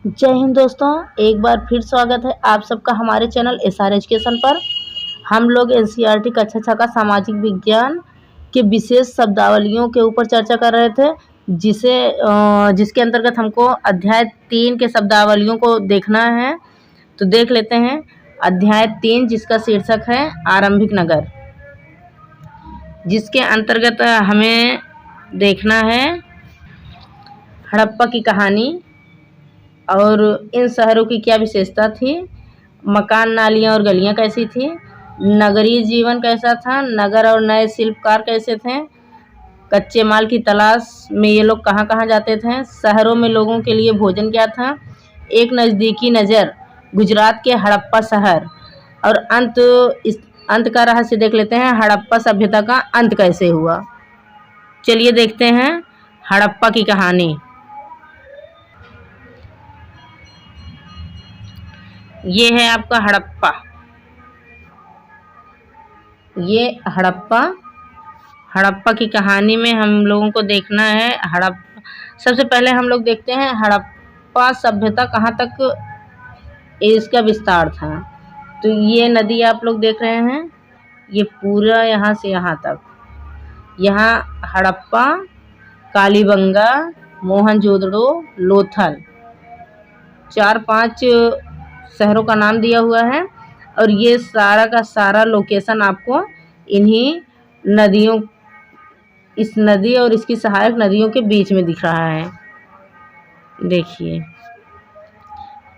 जय हिंद दोस्तों, एक बार फिर स्वागत है आप सबका हमारे चैनल एसआर एजुकेशन पर। हम लोग एनसीईआरटी कक्षा 6 का सामाजिक विज्ञान के विशेष शब्दावलियों के ऊपर चर्चा कर रहे थे, जिसके अंतर्गत हमको अध्याय 3 के शब्दावलियों को देखना है। तो देख लेते हैं अध्याय 3, जिसका शीर्षक है आरंभिक नगर, जिसके अंतर्गत हमें देखना है हड़प्पा की कहानी और इन शहरों की क्या विशेषता थी, मकान, नालियाँ और गलियाँ कैसी थी, नगरीय जीवन कैसा था, नगर और नए शिल्पकार कैसे थे, कच्चे माल की तलाश में ये लोग कहाँ कहाँ जाते थे, शहरों में लोगों के लिए भोजन क्या था, एक नज़दीकी नज़र गुजरात के हड़प्पा शहर, और अंत का रहस्य देख लेते हैं, हड़प्पा सभ्यता का अंत कैसे हुआ। चलिए देखते हैं हड़प्पा की कहानी। ये है आपका हड़प्पा। ये हड़प्पा की कहानी में हम लोगों को देखना है सबसे पहले हम लोग देखते हैं हड़प्पा सभ्यता कहाँ तक इसका विस्तार था। तो ये नदी आप लोग देख रहे हैं, ये पूरा यहाँ से यहाँ तक, यहाँ हड़प्पा, कालीबंगा, मोहनजोदड़ो, लोथल, 4-5 शहरों का नाम दिया हुआ है। और ये सारा का सारा लोकेशन आपको इन्हीं नदियों, इस नदी और इसकी सहायक नदियों के बीच में दिख रहा है। देखिए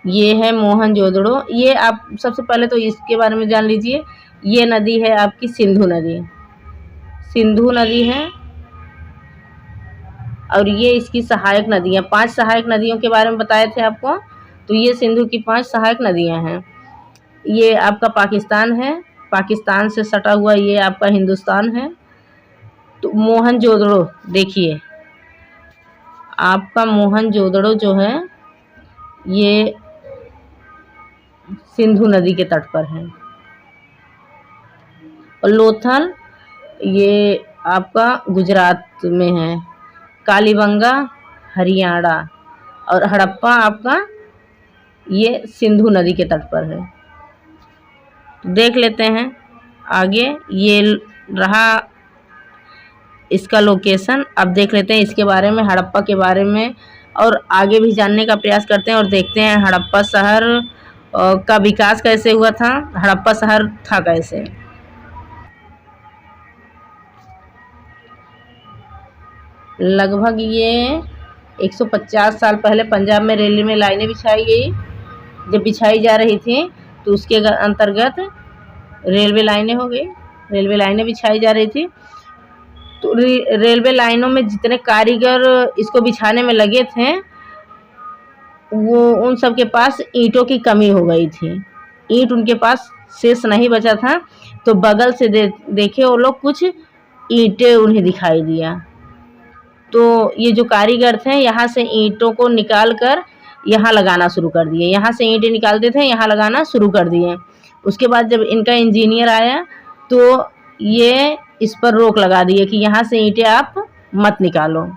ये है मोहनजोदड़ो। ये आप सबसे पहले तो इसके बारे में जान लीजिए। ये नदी है आपकी सिंधु नदी है, और ये इसकी सहायक नदियाँ, 5 सहायक नदियों के बारे में बताए थे आपको। तो ये सिंधु की 5 सहायक नदियाँ हैं। ये आपका पाकिस्तान है, पाकिस्तान से सटा हुआ ये आपका हिंदुस्तान है। तो मोहनजोदड़ो देखिए, आपका मोहनजोदड़ो जो है ये सिंधु नदी के तट पर है। और लोथल ये आपका गुजरात में है, कालीबंगा हरियाणा, और हड़प्पा आपका ये सिंधु नदी के तट पर है। देख लेते हैं आगे, ये रहा इसका लोकेशन। अब देख लेते हैं इसके बारे में, हड़प्पा के बारे में, और आगे भी जानने का प्रयास करते हैं और देखते हैं हड़प्पा शहर का विकास कैसे हुआ था, हड़प्पा शहर था कैसे। लगभग ये 150 साल पहले पंजाब में रेलवे लाइनें बिछाई गई। जब बिछाई जा रही थी तो उसके अंतर्गत रेलवे लाइनें बिछाई जा रही थी। तो रेलवे लाइनों में जितने कारीगर इसको बिछाने में लगे थे, वो उन सब के पास ईंटों की कमी हो गई थी, ईंट उनके पास शेष नहीं बचा था। तो बगल से देखे वो लोग, कुछ ईंटें उन्हें दिखाई दिया। तो ये जो कारीगर थे यहाँ से ईंटों को निकाल कर यहाँ लगाना शुरू कर दिए, यहाँ से ईंटें निकालते थे, यहाँ लगाना शुरू कर दिए। उसके बाद जब इनका इंजीनियर आया तो ये इस पर रोक लगा दिए कि यहाँ से ईंटें आप मत निकालो।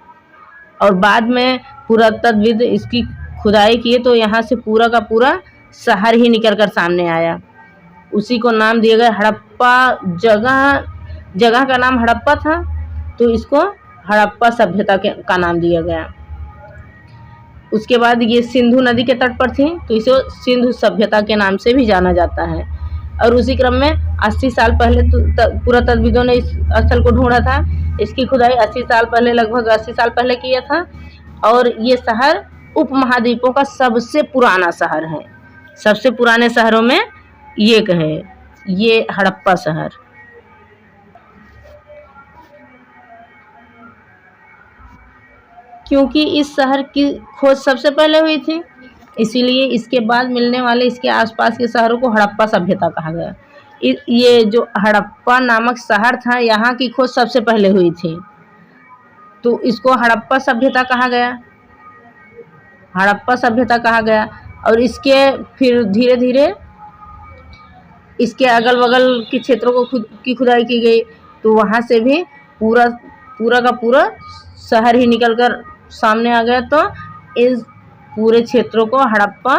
और बाद में पुरातत्वविद इसकी खुदाई किए तो यहाँ से पूरा का पूरा शहर ही निकल कर सामने आया। उसी को नाम दिया गया हड़प्पा। जगह का नाम हड़प्पा था, तो इसको हड़प्पा सभ्यता का नाम दिया गया। उसके बाद ये सिंधु नदी के तट पर थी, तो इसे सिंधु सभ्यता के नाम से भी जाना जाता है। और उसी क्रम में 80 साल पहले पुरातत्वविदों ने इस स्थल को ढूंढा था। इसकी खुदाई 80 साल पहले, लगभग 80 साल पहले किया था। और ये शहर उपमहाद्वीपों का सबसे पुराना शहर है। सबसे पुराने शहरों में ये है, ये हड़प्पा शहर। क्योंकि इस शहर की खोज सबसे पहले हुई थी, इसीलिए इसके बाद मिलने वाले इसके आसपास के शहरों को हड़प्पा सभ्यता कहा गया। ये जो हड़प्पा नामक शहर था, यहाँ की खोज सबसे पहले हुई थी, तो इसको हड़प्पा सभ्यता कहा गया। और इसके फिर धीरे धीरे इसके अगल बगल के क्षेत्रों को की खुदाई की गई, तो वहाँ से भी पूरा का पूरा शहर ही निकलकर सामने आ गया। तो पूरे क्षेत्रों को हड़प्पा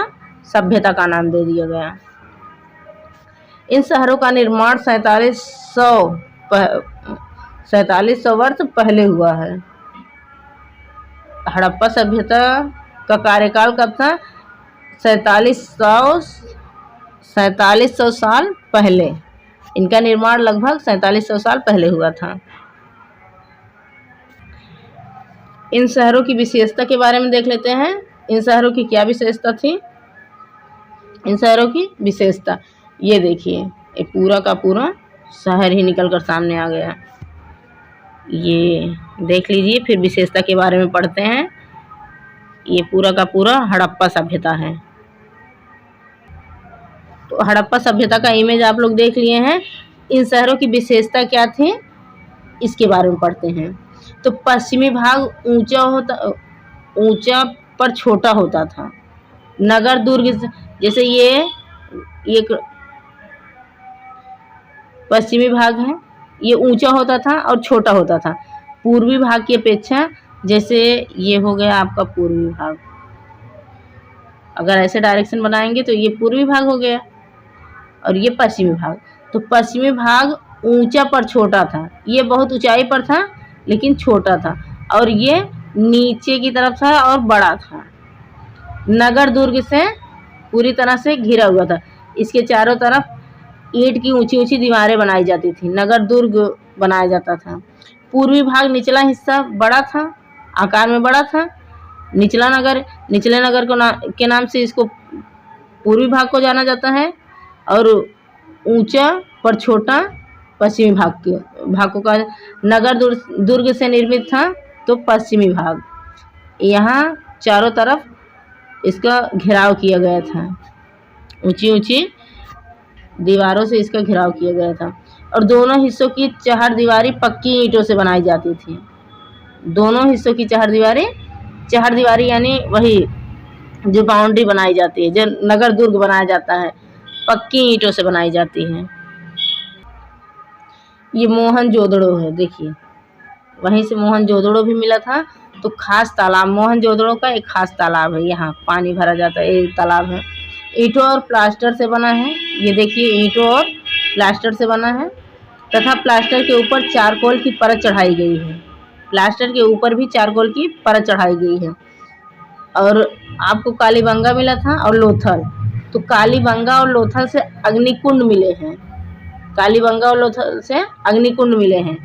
सभ्यता का नाम दे दिया गया। इन शहरों का निर्माण 4700 वर्ष पहले हुआ है। हड़प्पा सभ्यता का कार्यकाल कब था? 4700 साल पहले। इनका निर्माण लगभग 4700 साल पहले हुआ था। इन शहरों की विशेषता के बारे में देख लेते हैं। इन शहरों की क्या विशेषता थी? इन शहरों की विशेषता ये देखिए, ये पूरा का पूरा शहर ही निकल कर सामने आ गया। ये देख लीजिए, फिर विशेषता के बारे में पढ़ते हैं। ये पूरा का पूरा हड़प्पा सभ्यता है। तो हड़प्पा सभ्यता का इमेज आप लोग देख लिए हैं। इन शहरों की विशेषता क्या थी इसके बारे में पढ़ते हैं। तो पश्चिमी भाग ऊंचा पर छोटा होता था। नगर दुर्ग, जैसे ये एक पश्चिमी भाग है, ये ऊंचा होता था और छोटा होता था पूर्वी भाग की अपेक्षा। जैसे ये हो गया आपका पूर्वी भाग, अगर ऐसे डायरेक्शन बनाएंगे तो ये पूर्वी भाग हो गया और ये पश्चिमी भाग। तो पश्चिमी भाग ऊंचा पर छोटा था, ये बहुत ऊंचाई पर था लेकिन छोटा था, और ये नीचे की तरफ था और बड़ा था। नगर दुर्ग से पूरी तरह से घिरा हुआ था। इसके चारों तरफ ईंट की ऊंची ऊंची दीवारें बनाई जाती थी। नगर दुर्ग बनाया जाता था। पूर्वी भाग निचला हिस्सा बड़ा था, आकार में बड़ा था। निचले नगर के नाम से इसको पूर्वी भाग को जाना जाता है, और ऊंचा पर छोटा पश्चिमी भाग को कहा। नगर दुर्ग से निर्मित था तो पश्चिमी भाग। यहाँ चारों तरफ इसका घेराव किया गया था, ऊंची ऊंची दीवारों से इसका घेराव किया गया था। और दोनों हिस्सों की चहारदीवारी पक्की ईंटों से बनाई जाती थी। दोनों हिस्सों की चहारदीवारी यानी वही जो बाउंड्री बनाई जाती है, जो नगर दुर्ग बनाया जाता है, पक्की ईंटों से बनाई जाती है। ये मोहनजोदड़ो है, देखिए वहीं से मोहनजोदड़ो भी मिला था। तो खास तालाब, मोहनजोदड़ो का एक खास तालाब है, यहाँ पानी भरा जाता है, एक तालाब है। ईंटों और प्लास्टर से बना है, ये देखिए ईंटों और प्लास्टर से बना है, तथा प्लास्टर के ऊपर चारकोल की परत चढ़ाई गई है। प्लास्टर के ऊपर भी चारकोल की परत चढ़ाई गई है। और आपको कालीबंगा मिला था और लोथल। तो कालीबंगा और लोथल से अग्निकुंड मिले हैं। कालीबंगा और लोथल से अग्निकुंड मिले हैं।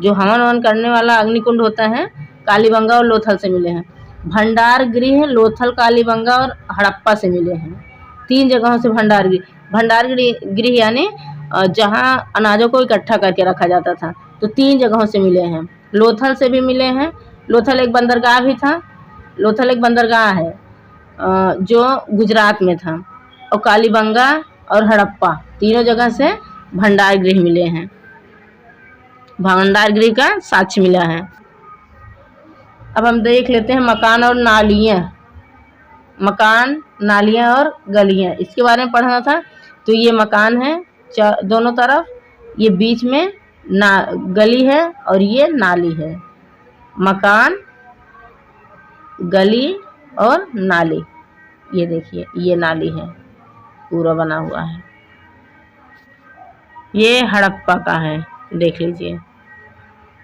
जो हवन ववन करने वाला अग्निकुंड होता है, कालीबंगा और लोथल से मिले हैं। भंडार गृह लोथल, कालीबंगा और हड़प्पा से मिले हैं। 3 जगहों से भंडार गृह यानी जहाँ अनाजों को इकट्ठा करके रखा जाता था, तो 3 जगहों से मिले हैं। लोथल से भी मिले हैं। लोथल एक बंदरगाह भी था। लोथल एक बंदरगाह है जो गुजरात में था। और कालीबंगा और हड़प्पा तीनों जगह से भंडार गृह मिले हैं। भंडार गृह का साक्ष्य मिला है। अब हम देख लेते हैं मकान और नालियाँ। मकान, नालियाँ और गलियाँ, इसके बारे में पढ़ना था। तो ये मकान है दोनों तरफ, ये बीच में गली है और ये नाली है। मकान, गली और नाली, ये देखिए ये नाली है, पूरा बना हुआ है। ये हड़प्पा का है, देख लीजिए,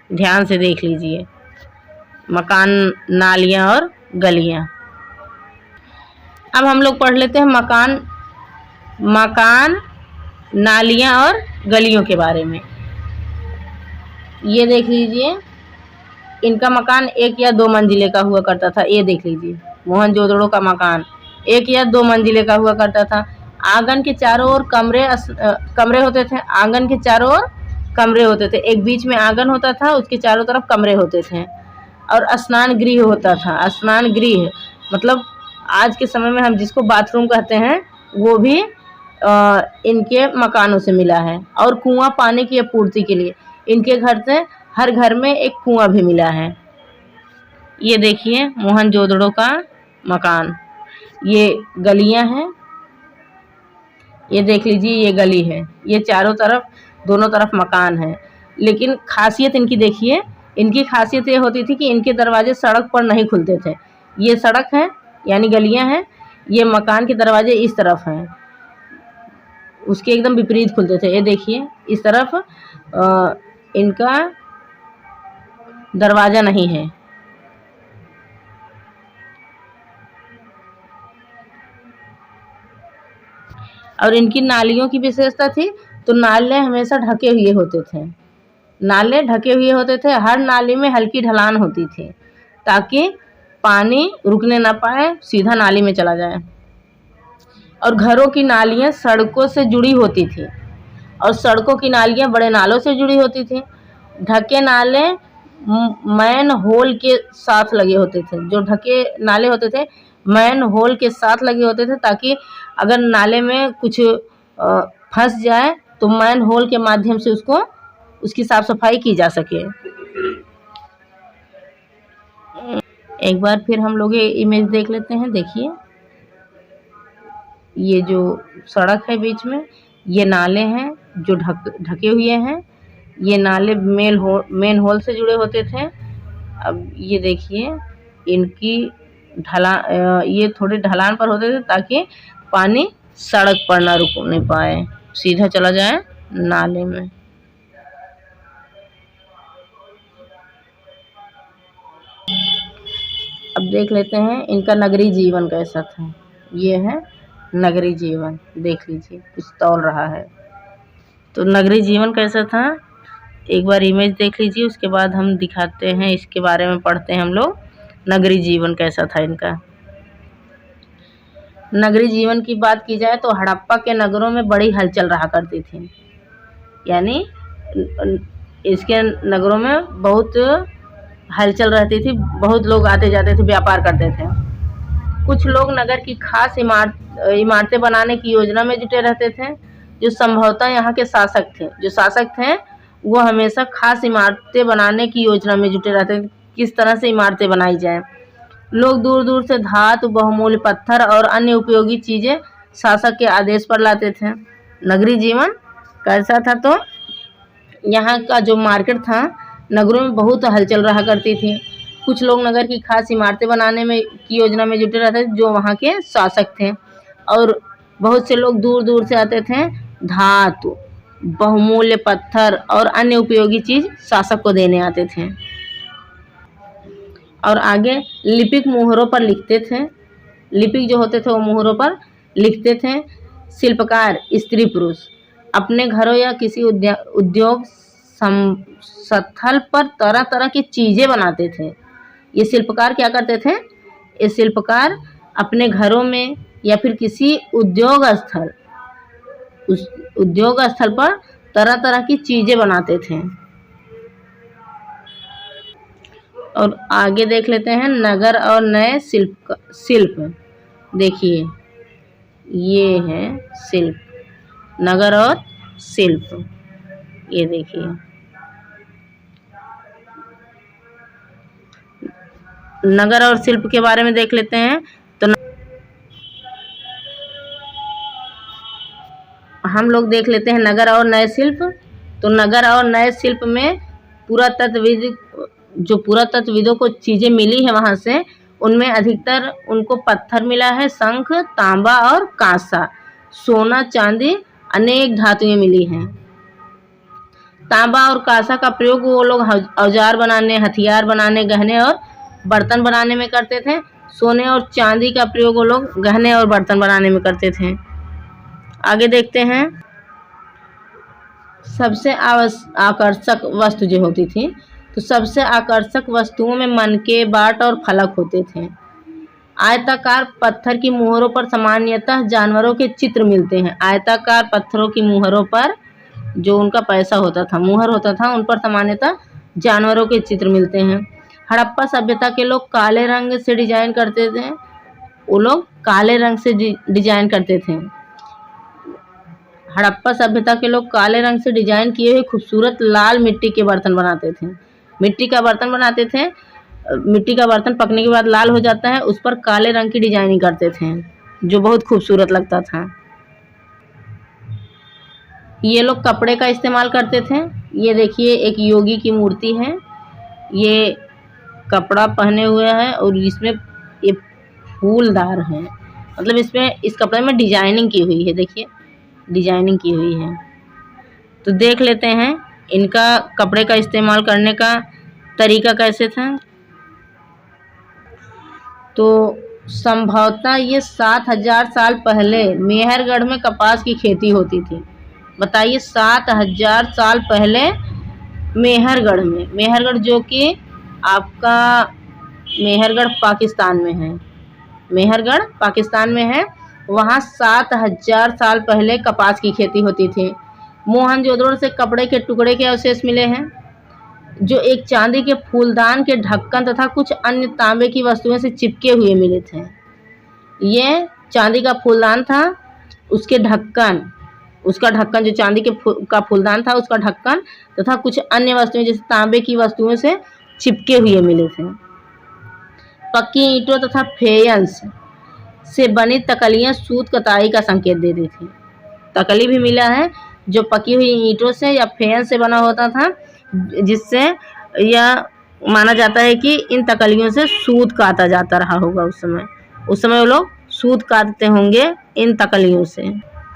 ध्यान से देख लीजिए। मकान, नालियाँ और गलियाँ। अब हम लोग पढ़ लेते हैं मकान, नालियाँ और गलियों के बारे में। ये देख लीजिए, इनका मकान 1 या 2 मंजिले का हुआ करता था। ये देख लीजिए, मोहनजोदड़ो का मकान 1 या 2 मंजिले का हुआ करता था। आंगन के चारों ओर कमरे होते थे। आंगन के चारों ओर कमरे होते थे। एक बीच में आंगन होता था, उसके चारों तरफ कमरे होते थे। और स्नान गृह होता था। स्नान गृह मतलब आज के समय में हम जिसको बाथरूम कहते हैं, वो भी इनके मकानों से मिला है। और कुआं, पानी की आपूर्ति के लिए इनके घर से हर घर में एक कुआं भी मिला है। ये देखिए मोहनजोदड़ो का मकान। ये गलियां हैं, ये देख लीजिए, ये गली है। ये चारों तरफ, दोनों तरफ मकान है। लेकिन खासियत इनकी देखिए, इनकी खासियत ये होती थी कि इनके दरवाजे सड़क पर नहीं खुलते थे। ये सड़क है यानी गलियां हैं, ये मकान के दरवाजे इस तरफ हैं, उसके एकदम विपरीत खुलते थे। ये देखिए इस तरफ इनका दरवाजा नहीं है। और इनकी नालियों की विशेषता थी, तो नाले हमेशा ढके हुए होते थे। नाले ढके हुए होते थे, हर नाली में हल्की ढलान होती थी ताकि पानी रुकने ना पाए, सीधा नाली में चला जाए। और घरों की नालियाँ सड़कों से जुड़ी होती थी, और सड़कों की नालियाँ बड़े नालों से जुड़ी होती थी। ढके नाले मैन होल के साथ लगे होते थे। जो ढके नाले होते थे मैन होल के साथ लगे होते थे, ताकि अगर नाले में कुछ फंस जाए तो मैन होल के माध्यम से उसकी साफ सफाई की जा सके। एक बार फिर हम लोग ये इमेज देख लेते हैं। देखिए ये जो सड़क है बीच में, ये नाले हैं जो ढके हुए हैं। ये नाले मेन होल से जुड़े होते थे। अब ये देखिए इनकी ये थोड़े ढलान पर होते थे ताकि पानी सड़क पर ना रुकने पाए, सीधा चला जाए नाले में। अब देख लेते हैं इनका नगरीय जीवन कैसा था। ये है नगरीय जीवन, देख लीजिए कुछ तौल रहा है। तो नगरीय जीवन कैसा था, एक बार इमेज देख लीजिए, उसके बाद हम दिखाते हैं, इसके बारे में पढ़ते हैं हम लोग नगरीय जीवन कैसा था इनका। नगरीय जीवन की बात की जाए तो हड़प्पा के नगरों में बड़ी हलचल रहा करती थी। यानी इसके नगरों में बहुत हलचल रहती थी, बहुत लोग आते जाते थे, व्यापार करते थे। कुछ लोग नगर की खास इमारतें बनाने की योजना में जुटे रहते थे, जो संभवतः यहाँ के शासक थे। जो शासक थे वो हमेशा खास इमारतें बनाने की योजना में जुटे रहते थे, किस तरह से इमारतें बनाई जाए। लोग दूर दूर से धातु, बहुमूल्य पत्थर और अन्य उपयोगी चीज़ें शासक के आदेश पर लाते थे। नगरीय जीवन कैसा था, तो यहाँ का जो मार्केट था, नगरों में बहुत हलचल रहा करती थी। कुछ लोग नगर की खास इमारतें बनाने में की योजना में जुटे रहते थे, जो वहाँ के शासक थे। और बहुत से लोग दूर दूर से आते थे, धातु, बहुमूल्य पत्थर और अन्य उपयोगी चीज़ शासक को देने आते थे। और आगे लिपिक मुहरों पर लिखते थे। लिपिक जो होते थे वो मुहरों पर लिखते थे। शिल्पकार स्त्री पुरुष अपने घरों या किसी उद्योग स्थल पर तरह तरह की चीज़ें बनाते थे। ये शिल्पकार क्या करते थे, ये शिल्पकार अपने घरों में या फिर किसी उस उद्योग स्थल पर तरह तरह की चीज़ें बनाते थे। और आगे देख लेते हैं नगर और नए शिल्प। देखिए ये है शिल्प, नगर और शिल्प। ये देखिए नगर और शिल्प के बारे में देख लेते हैं। तो हम लोग देख लेते हैं नगर और नए शिल्प। तो नगर और नए शिल्प में पुरातत्वविदों को चीज़ें मिली है वहाँ से, उनमें अधिकतर उनको पत्थर मिला है, शंख, तांबा और कांसा, सोना, चांदी, अनेक धातुएं मिली हैं। तांबा और कांसा का प्रयोग वो लोग औजार बनाने, हथियार बनाने, गहने और बर्तन बनाने में करते थे। सोने और चांदी का प्रयोग वो लोग गहने और बर्तन बनाने में करते थे। आगे देखते हैं सबसे आकर्षक वस्तु जो होती थी। तो सबसे आकर्षक वस्तुओं में मनके, बाट और फलक होते थे। आयताकार पत्थर की मुहरों पर सामान्यतः जानवरों के चित्र मिलते हैं। आयताकार पत्थरों की मुहरों पर जो उनका पैसा होता था, मुहर होता था, उन पर सामान्यतः जानवरों के चित्र मिलते हैं। हड़प्पा सभ्यता के लोग काले रंग से डिजाइन करते थे। वो लोग काले रंग से डिजाइन करते थे। हड़प्पा सभ्यता के लोग काले रंग से डिजाइन किए हुए खूबसूरत लाल मिट्टी के बर्तन बनाते थे। मिट्टी का बर्तन बनाते थे। मिट्टी का बर्तन पकने के बाद लाल हो जाता है, उस पर काले रंग की डिजाइनिंग करते थे, जो बहुत खूबसूरत लगता था। ये लोग कपड़े का इस्तेमाल करते थे। ये देखिए एक योगी की मूर्ति है, ये कपड़ा पहने हुए है और इसमें ये फूलदार हैं, मतलब इसमें इस कपड़े में डिजाइनिंग की हुई है। देखिए डिजाइनिंग की हुई है। तो देख लेते हैं इनका कपड़े का इस्तेमाल करने का तरीका कैसे था। तो संभवतः ये 7000 साल पहले मेहरगढ़ में कपास की खेती होती थी। बताइए 7000 साल पहले मेहरगढ़ में, मेहरगढ़ जो कि आपका मेहरगढ़ पाकिस्तान में है, मेहरगढ़ पाकिस्तान में है, वहाँ 7000 साल पहले कपास की खेती होती थी। मोहनजोदड़ो से कपड़े के टुकड़े के अवशेष मिले हैं जो एक चांदी के फूलदान के ढक्कन तथा कुछ अन्य तांबे की वस्तुओं से चिपके हुए मिले थे। ये चांदी का फूलदान था, उसके ढक्कन, उसका ढक्कन जो चांदी का फूलदान था उसका ढक्कन तथा कुछ अन्य वस्तुएं जैसे तांबे की वस्तुओं से चिपके हुए मिले थे। पक्की ईंटों तथा फेयंस से बनी तकलियां सूत कताई का संकेत देती थी। तकली भी मिला है जो पकी हुई ईंटों से या फेयंस से बना होता था, जिससे यह माना जाता है कि इन तकलियों से सूत काटा जाता रहा होगा। उस समय वो लोग सूत काटते होंगे इन तकलियों से।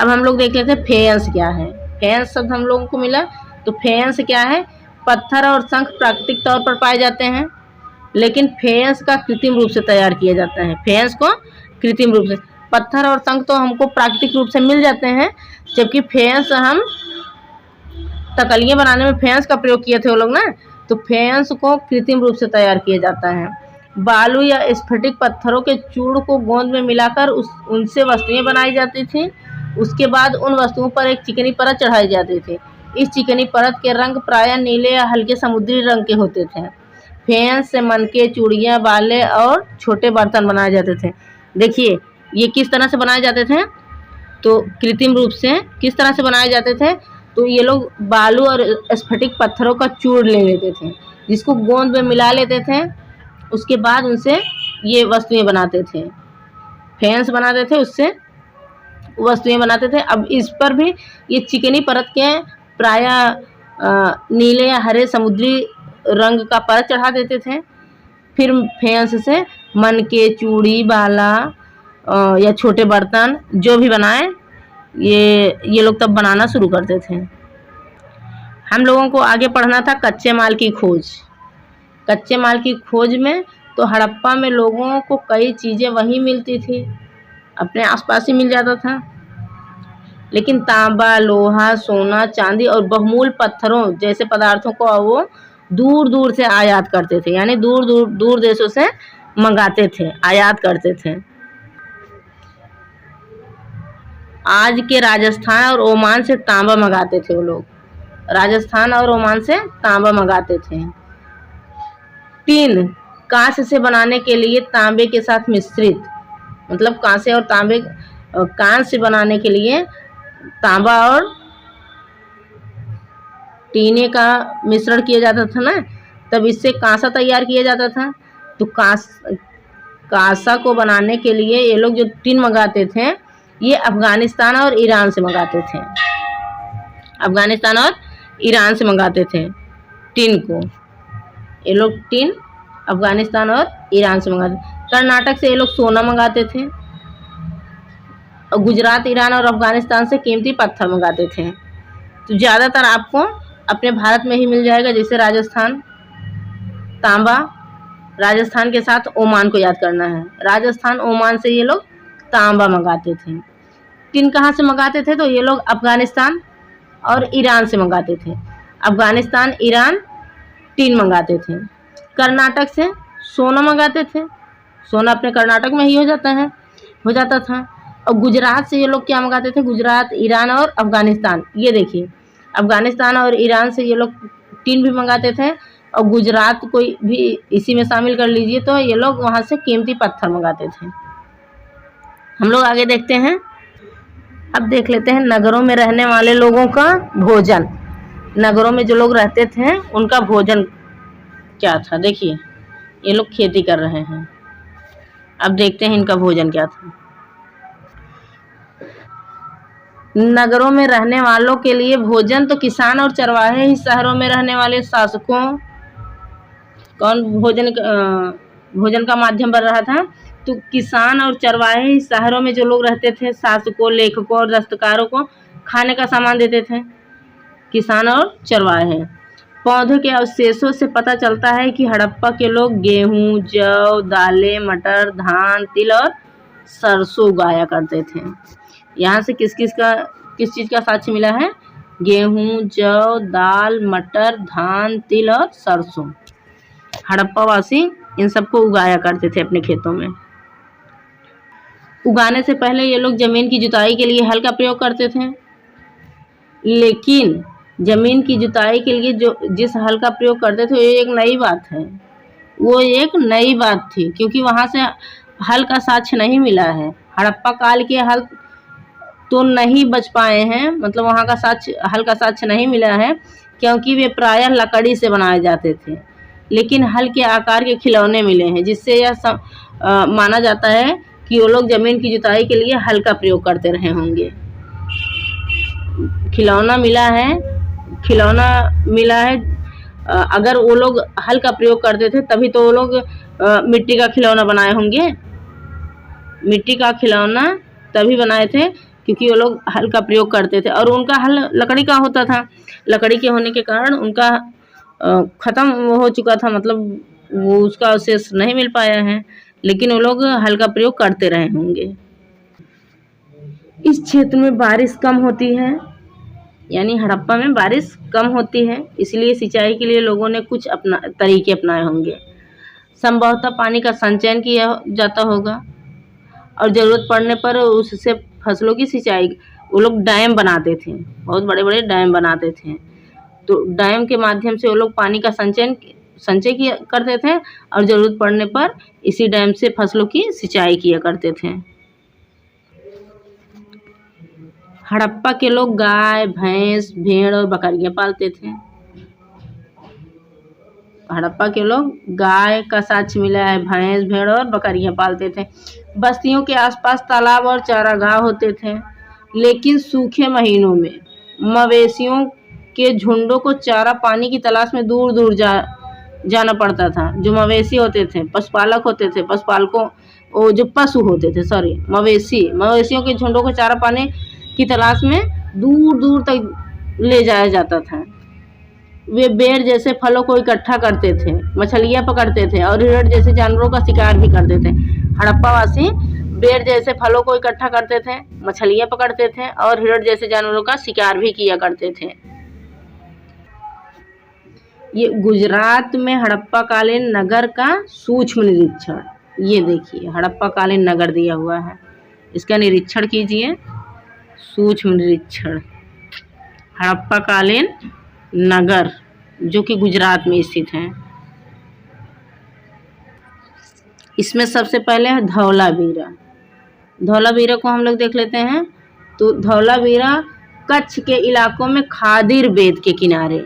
अब हम लोग देख लेते हैं फेयंस क्या है। फेयंस शब्द हम लोगों को मिला, तो फेयंस क्या है? पत्थर और शंख प्राकृतिक तौर पर पाए जाते हैं, लेकिन फेयंस का कृत्रिम रूप से तैयार किया जाता है। फेयंस को कृत्रिम रूप से, पत्थर और शंख तो हमको प्राकृतिक रूप से मिल जाते हैं, जबकि फेयंस हम तकलियां बनाने में फेयंस का प्रयोग किए थे वो लोग ना, तो फेयंस को कृत्रिम रूप से तैयार किया जाता है। बालू या स्फटिक पत्थरों के चूर्ण को गोंद में मिलाकर उनसे वस्तुएं बनाई जाती थी। उसके बाद उन वस्तुओं पर एक चिकनी परत चढ़ाई जाती थी। इस चिकनी परत के रंग प्रायः नीले या हल्के समुद्री रंग के होते थे। फेयंस से मनके, चूड़ियाँ, बाले और छोटे बर्तन बनाए जाते थे। देखिए ये किस तरह से बनाए जाते थे, तो कृत्रिम रूप से किस तरह से बनाए जाते थे, तो ये लोग बालू और स्फटिक पत्थरों का चूर्ण ले लेते थे, जिसको गोंद में मिला लेते थे। उसके बाद उनसे ये वस्तुएं बनाते थे, फेयंस बनाते थे, उससे वस्तुएं बनाते थे। अब इस पर भी ये चिकनी परत के प्रायः नीले या हरे समुद्री रंग का परत चढ़ा देते थे। फिर फेयंस से मनके, चूड़ी, बाला या छोटे बर्तन जो भी बनाए, ये लोग तब बनाना शुरू करते थे। हम लोगों को आगे पढ़ना था कच्चे माल की खोज। कच्चे माल की खोज में तो हड़प्पा में लोगों को कई चीज़ें वहीं मिलती थी, अपने आसपास ही मिल जाता था, लेकिन तांबा, लोहा, सोना, चांदी और बहुमूल्य पत्थरों जैसे पदार्थों को वो दूर दूर से आयात करते थे, यानी दूर देशों से मंगाते थे, आयात करते थे। आज के राजस्थान और ओमान से तांबा मंगाते थे वो लोग, राजस्थान और ओमान से तांबा मंगाते थे। टिन कांस्य से बनाने के लिए तांबे के साथ मिश्रित, मतलब कांस्य और तांबे, कांस्य बनाने के लिए तांबा और टीने का मिश्रण किया जाता था ना, तब इससे कांसा तैयार किया जाता था। तो कांसा को बनाने के लिए ये लोग जो टिन मंगाते थे, ये अफगानिस्तान और ईरान से मंगाते थे। अफगानिस्तान और ईरान से मंगाते थे टिन को, ये लोग टिन अफगानिस्तान और ईरान से मंगाते। कर्नाटक से ये लोग सोना मंगाते थे, और गुजरात, ईरान और अफगानिस्तान से कीमती पत्थर मंगाते थे। तो ज़्यादातर आपको अपने भारत में ही मिल जाएगा, जैसे राजस्थान, तांबा, राजस्थान के साथ ओमान को याद करना है। राजस्थान, ओमान से ये लोग तांबा मंगाते थे। टिन कहाँ से मंगाते थे, तो ये लोग अफगानिस्तान और ईरान से मंगाते थे। अफगानिस्तान, ईरान टिन मंगाते थे। कर्नाटक से सोना मंगाते थे, सोना अपने कर्नाटक में ही हो जाता था। और गुजरात से ये लोग क्या मंगाते थे, गुजरात, ईरान और अफगानिस्तान। ये देखिए अफगानिस्तान और ईरान से ये लोग टिन भी मंगाते थे, और गुजरात को भी इसी में शामिल कर लीजिए, तो ये लोग वहाँ से कीमती पत्थर मंगाते थे। हम लोग आगे देखते हैं। अब देख लेते हैं नगरों में रहने वाले लोगों का भोजन। नगरों में जो लोग रहते थे उनका भोजन क्या था। देखिए ये लोग खेती कर रहे हैं, अब देखते हैं इनका भोजन क्या था। नगरों में रहने वालों के लिए भोजन तो किसान और चरवाहे ही, शहरों में रहने वाले शासकों कौन भोजन का माध्यम बन रहा था, तो किसान और चरवाहे शहरों में जो लोग रहते थे, शासकों, लेखकों और दस्तकारों को खाने का सामान देते थे, किसान और चरवाहे। पौधों के अवशेषों से पता चलता है कि हड़प्पा के लोग गेहूं, जौ, दालें, मटर, धान, तिल और सरसों उगाया करते थे। यहाँ से किस चीज़ का साक्ष्य मिला है? गेहूं, जौ, दाल, मटर, धान, तिल और सरसों। हड़प्पा वासी इन सबको उगाया करते थे अपने खेतों में। उगाने से पहले ये लोग जमीन की जुताई के लिए हल का प्रयोग करते थे, लेकिन जमीन की जुताई के लिए जिस हल का प्रयोग करते थे, ये एक नई बात है। वो एक नई बात थी, क्योंकि वहाँ से हल का साक्ष्य नहीं मिला है। हड़प्पा काल के हल तो नहीं बच पाए हैं, मतलब वहाँ का हल का साक्ष्य नहीं मिला है, क्योंकि वे प्रायः लकड़ी से बनाए जाते थे। लेकिन हल के आकार के खिलौने मिले हैं, जिससे यह माना जाता है कि वो लोग जमीन की जुताई के लिए हल का प्रयोग करते रहे होंगे। खिलौना मिला है। अगर वो लोग हल का प्रयोग करते थे तभी तो वो लोग मिट्टी का खिलौना बनाए होंगे। मिट्टी का खिलौना तभी बनाए थे क्योंकि वो लोग हल का प्रयोग करते थे, और उनका हल लकड़ी का होता था। लकड़ी के होने के कारण उनका ख़त्म हो चुका था, मतलब वो उसका अवशेष नहीं मिल पाया है, लेकिन वो लोग हल का प्रयोग करते रहे होंगे। इस क्षेत्र में बारिश कम होती है, यानी हड़प्पा में बारिश कम होती है, इसलिए सिंचाई के लिए लोगों ने कुछ तरीके अपनाए होंगे। संभवतः पानी का संचयन किया जाता होगा, और ज़रूरत पड़ने पर उससे फसलों की सिंचाई, वो लोग डैम बनाते थे, बहुत बड़े बड़े डैम बनाते थे। तो डैम के माध्यम से वो लोग पानी का संचय करते थे, और ज़रूरत पड़ने पर इसी डैम से फसलों की सिंचाई किया करते थे। हड़प्पा के लोग गाय, भैंस, भेड़ और बकरियां पालते थे। हड़प्पा के लोग गाय का साक्ष्य मिला है, भैंस, भेड़ और बकरियां पालते थे। बस्तियों के आसपास तालाब और चारागाह होते थे, लेकिन सूखे महीनों में मवेशियों के झुंडों को चारा पानी की तलाश में दूर दूर जाना पड़ता था। जो मवेशी होते थे, पशुपालक होते थे, वो जो पशु होते थे, मवेशियों के झुंडों को चारा पानी की तलाश में दूर दूर तक ले जाया जाता था। वे बेर जैसे फलों को इकट्ठा करते थे, मछलियां पकड़ते थे और हिरण जैसे जानवरों का शिकार भी करते थे। हड़प्पावासी बेर जैसे फलों को इकट्ठा करते थे, मछलियां पकड़ते थे और हिरण जैसे जानवरों का शिकार भी किया करते थे। ये गुजरात में हड़प्पाकालीन नगर का सूक्ष्म निरीक्षण, ये देखिए हड़प्पाकालीन नगर दिया हुआ है, इसका निरीक्षण कीजिए। सूक्ष्म निरीक्षण, हड़प्पाकालीन नगर जो कि गुजरात में स्थित है। इसमें सबसे पहले है धौलावीरा। धौलावीरा को हम लोग देख लेते हैं। तो धौलावीरा कच्छ के इलाकों में खादिर बेद के किनारे।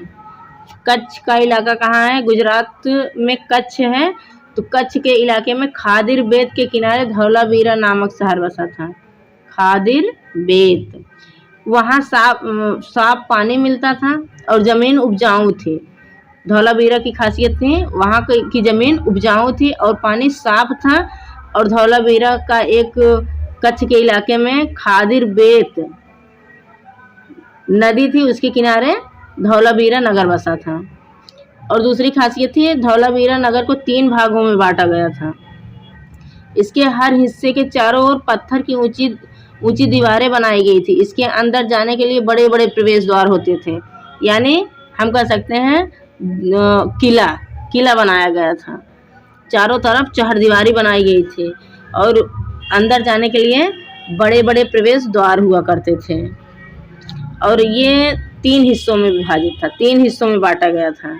कच्छ का इलाका कहाँ है? गुजरात में कच्छ है, तो कच्छ के इलाके में खादिर बेद के किनारे धौलावीरा नामक शहर बसा था। खादिर बेद, वहाँ साफ पानी मिलता था और ज़मीन उपजाऊ थी। धौलावीरा की खासियत थी, वहाँ की ज़मीन उपजाऊ थी और पानी साफ था। और धौलावीरा का एक कच्छ के इलाके में खादिर बेत नदी थी, उसके किनारे धौलावीरा नगर बसा था। और दूसरी खासियत थी, धौलावीरा नगर को 3 भागों में बांटा गया था। इसके हर हिस्से के चारों ओर पत्थर की ऊंची दीवारें बनाई गई थी। इसके अंदर जाने के लिए बड़े बड़े प्रवेश द्वार होते थे, यानी हम कह सकते हैं किला बनाया गया था। चारों तरफ चहरदीवारी बनाई गई थी और अंदर जाने के लिए बड़े बड़े प्रवेश द्वार हुआ करते थे। और ये 3 हिस्सों में विभाजित था, 3 हिस्सों में बांटा गया था।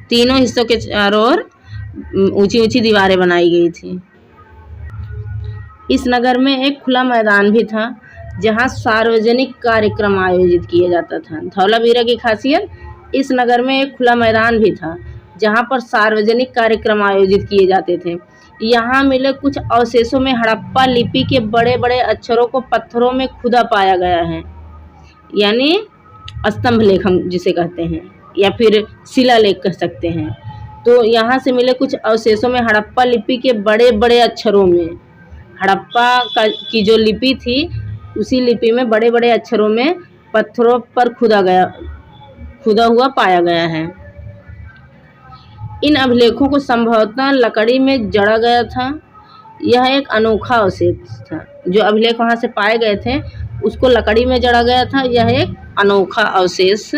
तीनों हिस्सों के चारों ओर ऊंची ऊंची दीवारें बनाई गई थी। इस नगर में एक खुला मैदान भी था जहां सार्वजनिक कार्यक्रम आयोजित किया जाता था। धौलावीरा की खासियत, इस नगर में एक खुला मैदान भी था जहां पर सार्वजनिक कार्यक्रम आयोजित किए जाते थे। यहाँ मिले कुछ अवशेषों में हड़प्पा लिपि के बड़े बड़े अक्षरों को पत्थरों में खुदा पाया गया है, यानी स्तंभ लेख हम जिसे कहते हैं, या फिर शिलालेख कह सकते हैं। तो यहाँ से मिले कुछ अवशेषों में हड़प्पा लिपि के बड़े बड़े अक्षरों में, हड़प्पा की जो लिपि थी उसी लिपि में बड़े बड़े अक्षरों में पत्थरों पर खुदा हुआ पाया गया है। इन अभिलेखों को संभवतः लकड़ी में जड़ा गया था। यह एक अनोखा अवशेष था। जो अभिलेख वहाँ से पाए गए थे उसको लकड़ी में जड़ा गया था। यह एक अनोखा अवशेष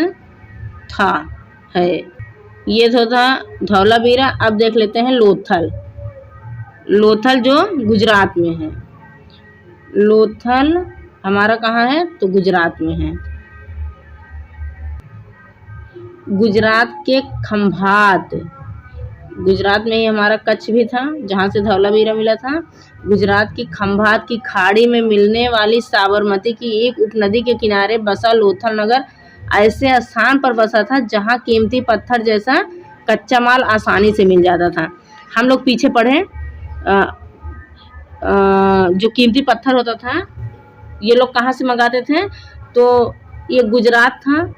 था है। ये तो था धौलावीरा। अब देख लेते हैं लोथल। लोथल जो गुजरात में है। लोथल हमारा कहाँ है? तो गुजरात में है। गुजरात के खंभात, गुजरात में ही हमारा कच्छ भी था जहाँ से धौलावीरा मिला था। गुजरात की खंभात की खाड़ी में मिलने वाली साबरमती की एक उपनदी के किनारे बसा लोथल नगर ऐसे स्थान पर बसा था जहाँ कीमती पत्थर जैसा कच्चा माल आसानी से मिल जाता था। हम लोग पीछे पढ़े जो कीमती पत्थर होता था ये लोग कहाँ से मंगाते थे? तो ये गुजरात था,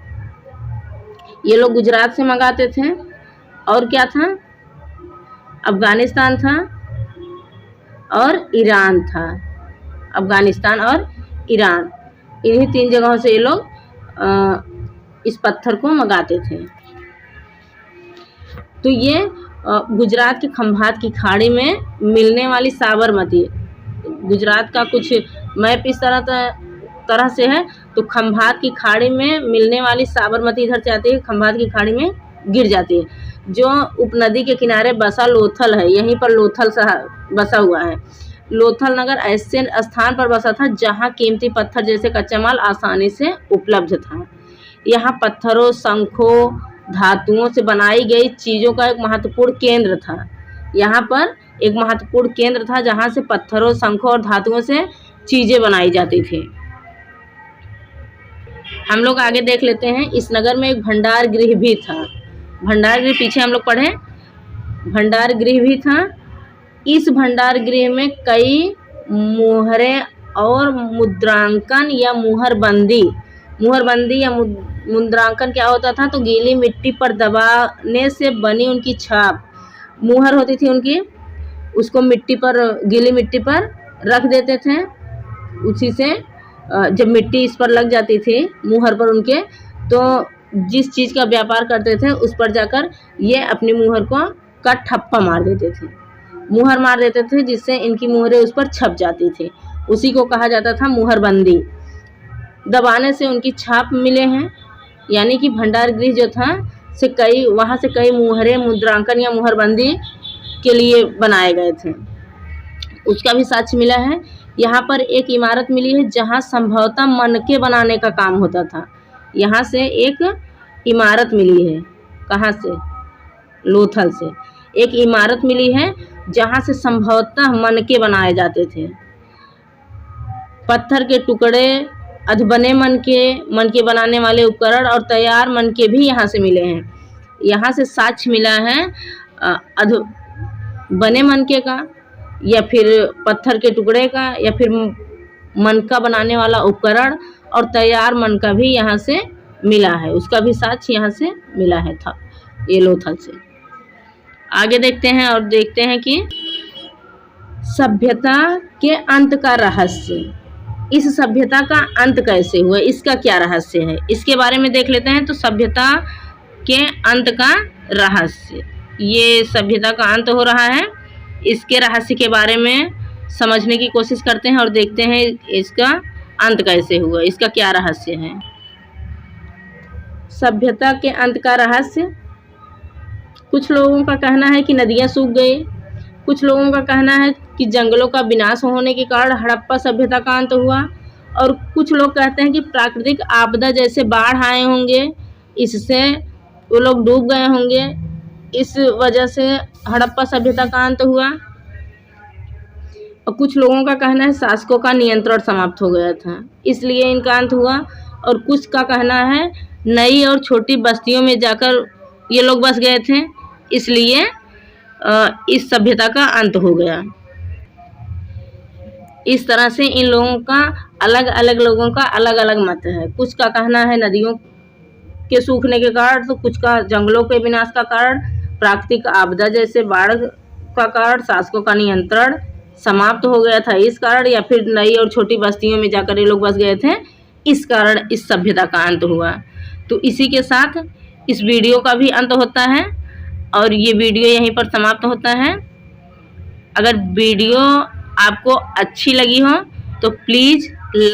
ये लोग गुजरात से मंगाते थे। और क्या था? अफगानिस्तान था और ईरान था। अफगानिस्तान और ईरान, इन्हीं 3 जगहों से ये लोग इस पत्थर को मंगाते थे। तो ये गुजरात के खंभात की खाड़ी में मिलने वाली साबरमती, गुजरात का कुछ मैप इस तरह से है। तो खंभात की खाड़ी में मिलने वाली साबरमती इधर से आती है, खंभात की खाड़ी में गिर जाती है। जो उपनदी के किनारे बसा लोथल है, यहीं पर लोथल बसा हुआ है। लोथल नगर ऐसे स्थान पर बसा था जहां कीमती पत्थर जैसे कच्चा माल आसानी से उपलब्ध था। यहाँ पत्थरों, शंखों, धातुओं से बनाई गई चीज़ों का एक महत्वपूर्ण केंद्र था। यहाँ पर एक महत्वपूर्ण केंद्र था जहाँ से पत्थरों, शंखों और धातुओं से चीज़ें बनाई जाती थी। हम लोग आगे देख लेते हैं। इस नगर में एक भंडार गृह भी था। भंडार गृह पीछे हम लोग पढ़े, भंडार गृह भी था। इस भंडार गृह में कई मुहरें और मुद्रांकन या मुहरबंदी या मुद्रांकन क्या होता था? तो गीली मिट्टी पर दबाने से बनी उनकी छाप, मुहर होती थी उनकी, उसको मिट्टी पर, गीली मिट्टी पर रख देते थे। उसी से जब मिट्टी इस पर लग जाती थी मुहर पर उनके, तो जिस चीज़ का व्यापार करते थे उस पर जाकर ये अपनी मुहर का ठप्पा मार देते थे, मुहर मार देते थे, जिससे इनकी मुहरें उस पर छप जाती थी। उसी को कहा जाता था मुहरबंदी। दबाने से उनकी छाप मिले हैं, यानी कि भंडार गृह जो था वहाँ से कई मुहरें मुद्रांकन या मुहरबंदी के लिए बनाए गए थे, उसका भी साक्ष्य मिला है। यहाँ पर एक इमारत मिली है जहाँ संभवतः मनके बनाने का काम होता था। यहाँ से एक इमारत मिली है, कहाँ से? लोथल से एक इमारत मिली है जहाँ से संभवतः मनके बनाए जाते थे। पत्थर के टुकड़े, अधबने मनके बनाने वाले उपकरण और तैयार मनके भी यहाँ से मिले हैं। यहाँ से साक्ष्य मिला है बने मनके का, या फिर पत्थर के टुकड़े का, या फिर मनका बनाने वाला उपकरण और तैयार मनका भी यहाँ से मिला है, उसका भी साक्ष्य यहाँ से मिला है था ये लोथल से। आगे देखते हैं और देखते हैं कि सभ्यता के अंत का रहस्य। इस सभ्यता का अंत कैसे हुआ, इसका क्या रहस्य है, इसके बारे में देख लेते हैं। तो सभ्यता के अंत का रहस्य, ये सभ्यता का अंत हो रहा है, इसके रहस्य के बारे में समझने की कोशिश करते हैं और देखते हैं इसका अंत कैसे हुआ, इसका क्या रहस्य है। सभ्यता के अंत का रहस्य, कुछ लोगों का कहना है कि नदियाँ सूख गई, कुछ लोगों का कहना है कि जंगलों का विनाश होने के कारण हड़प्पा सभ्यता का अंत हुआ, और कुछ लोग कहते हैं कि प्राकृतिक आपदा जैसे बाढ़ आए होंगे, इससे वो लोग डूब गए होंगे, इस वजह से हड़प्पा सभ्यता का अंत हुआ। और कुछ लोगों का कहना है शासकों का नियंत्रण समाप्त हो गया था, इसलिए इनका अंत हुआ। और कुछ का कहना है नई और छोटी बस्तियों में जाकर ये लोग बस गए थे, इसलिए इस सभ्यता का अंत हो गया। इस तरह से इन लोगों का अलग अलग लोगों का अलग अलग मत है। कुछ का कहना है नदियों के सूखने के कारण, तो कुछ का जंगलों के विनाश का कारण, प्राकृतिक आपदा जैसे बाढ़ का कारण, शासकों का नियंत्रण समाप्त हो गया था इस कारण, या फिर नई और छोटी बस्तियों में जाकर ये लोग बस गए थे इस कारण इस सभ्यता का अंत हुआ। तो इसी के साथ इस वीडियो का भी अंत होता है और ये वीडियो यहीं पर समाप्त होता है। अगर वीडियो आपको अच्छी लगी हो तो प्लीज़